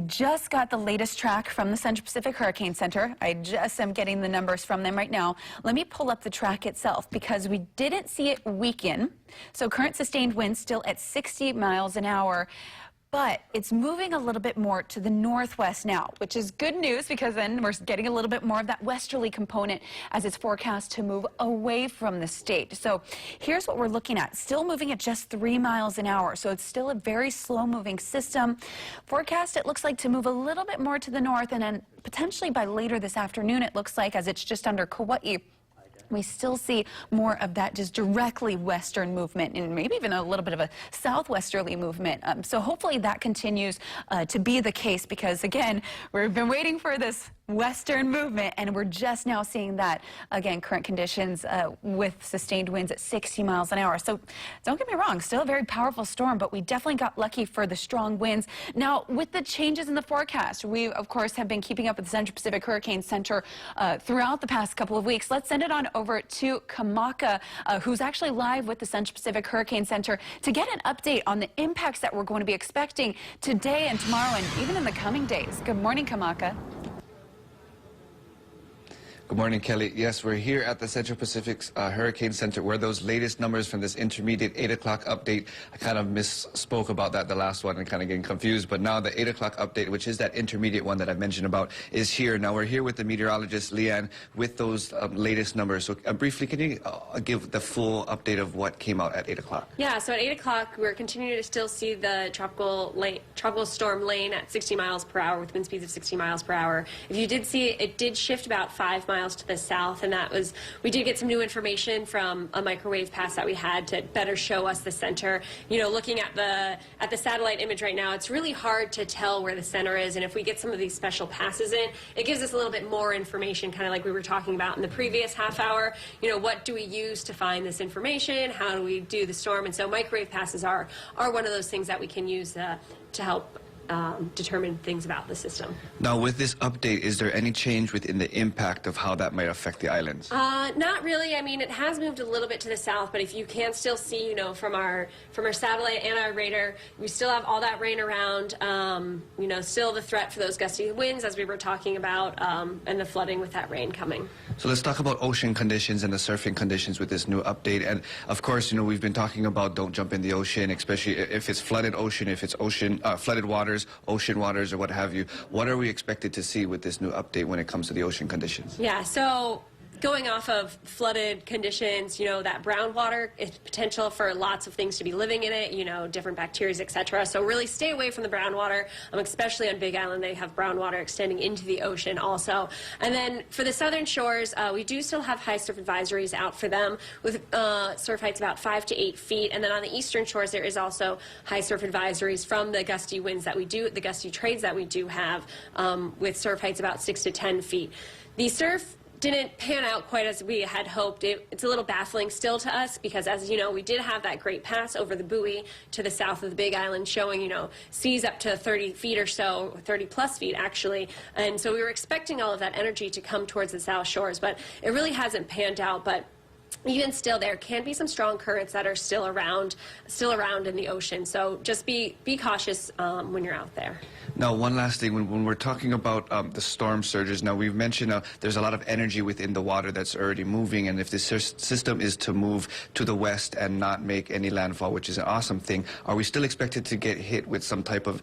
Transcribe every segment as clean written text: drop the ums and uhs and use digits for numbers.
just got the latest track from the Central Pacific Hurricane Center. I just am getting the numbers from them right now. Let me pull up the track itself because we didn't see it weaken. So current sustained winds still at 60 miles an hour. But it's moving a little bit more to the northwest now, which is good news because then we're getting a little bit more of that westerly component as it's forecast to move away from the state. So here's what we're looking at. Still moving at just 3 miles an hour. So it's still a very slow moving system. Forecast, it looks like to move a little bit more to the north, and then potentially by later this afternoon, it looks like, as it's just under Kauai, we still see more of that just directly western movement and maybe even a little bit of a southwesterly movement. So hopefully that continues to be the case because, again, we've been waiting for this western movement and we're just now seeing that. Again, current conditions with sustained winds at 60 miles an hour. So don't get me wrong, still a very powerful storm, but we definitely got lucky for the strong winds. Now, with the changes in the forecast, we, of course, have been keeping up with the Central Pacific Hurricane Center throughout the past couple of weeks. Let's send it on over to Kamaka, who's actually live with the Central Pacific Hurricane Center to get an update on the impacts that we're going to be expecting today and tomorrow and even in the coming days. Good morning, Kamaka. Good morning, Kelly. Yes, we're here at the Central Pacific Hurricane Center where those latest numbers from this intermediate 8 o'clock update, I kind of misspoke about that, the last one, and kind of getting confused. But now the 8 o'clock update, which is that intermediate one that I mentioned about, is here. Now we're here with the meteorologist, Leanne, with those storm numbers. So briefly, can you give the full update of what came out at 8 o'clock? Yeah, so at 8 o'clock, we're continuing to still see the tropical storm Lane at 60 miles per hour with wind speeds of 60 miles per hour. If you did see it did shift about 5 miles to the south, and that was, we did get some new information from a microwave pass that we had to better show us the center. You know, looking at the satellite image right now, it's really hard to tell where the center is, and if we get some of these special passes in, it gives us a little bit more information, kind of like we were talking about in the previous half hour. You know, what do we use to find this information? How do we do the storm? And so microwave passes are one of those things that we can use to help determine things about the system. Now, with this update, is there any change within the impact of how that might affect the islands? Not really. I mean, it has moved a little bit to the south, but if you can still see, you know, from our satellite and our radar, we still have all that rain around. You know, still the threat for those gusty winds, as we were talking about, and the flooding with that rain coming. So let's talk about ocean conditions and the surfing conditions with this new update. And of course, you know, we've been talking about don't jump in the ocean, especially if it's flooded ocean, if it's flooded waters, ocean waters, or what have you. What are we expected to see with this new update when it comes to the ocean conditions? Yeah, so going off of flooded conditions, you know, that brown water is potential for lots of things to be living in it, you know, different bacteria, etc. So really stay away from the brown water, especially on Big Island. They have brown water extending into the ocean also. And then for the southern shores, we do still have high surf advisories out for them with surf heights about 5 to 8 feet. And then on the eastern shores, there is also high surf advisories from the gusty winds that we do, the gusty trades that we do have, with surf heights about 6 to 10 feet. The surf didn't pan out quite as we had hoped. It's a little baffling still to us because, as you know, we did have that great pass over the buoy to the south of the Big Island showing, you know, seas up to 30 feet or so, 30 plus feet actually. And so we were expecting all of that energy to come towards the south shores, but it really hasn't panned out. But even still, there can be some strong currents that are still around in the ocean. So just be cautious when you're out there. Now, one last thing, when we're talking about the storm surges, now we've mentioned there's a lot of energy within the water that's already moving, and if this system is to move to the west and not make any landfall, which is an awesome thing, are we still expected to get hit with some type of,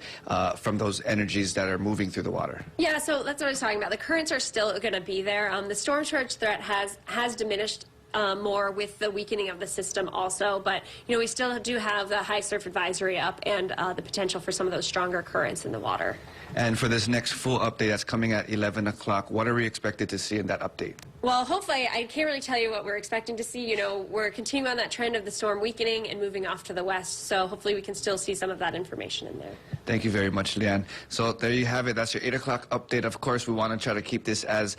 from those energies that are moving through the water? Yeah, so that's what I was talking about. The currents are still going to be there. The storm surge threat has diminished more with the weakening of the system also, but you know, we still do have the high surf advisory up and the potential for some of those stronger currents in the water. And for this next full update that's coming at 11 o'clock, what are we expected to see in that update? Well, hopefully, I can't really tell you what we're expecting to see. You know, we're continuing on that trend of the storm weakening and moving off to the west, so hopefully we can still see some of that information in there. Thank you very much, Leanne. So there you have it. That's your 8 o'clock update. Of course, we want to try to keep this as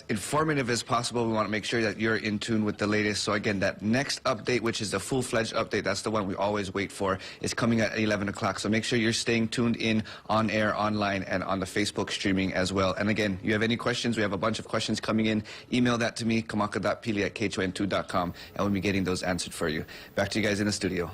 informative as possible. We want to make sure that you're in tune with the latest. So again, that next update, which is the full-fledged update, that's the one we always wait for, is coming at 11 o'clock. So make sure you're staying tuned in on air, online, and on the Facebook streaming as well. And again, you have any questions, we have a bunch of questions coming in. Email that to me, kamaka.pili@khon2.com, and we'll be getting those answered for you. Back to you guys in the studio.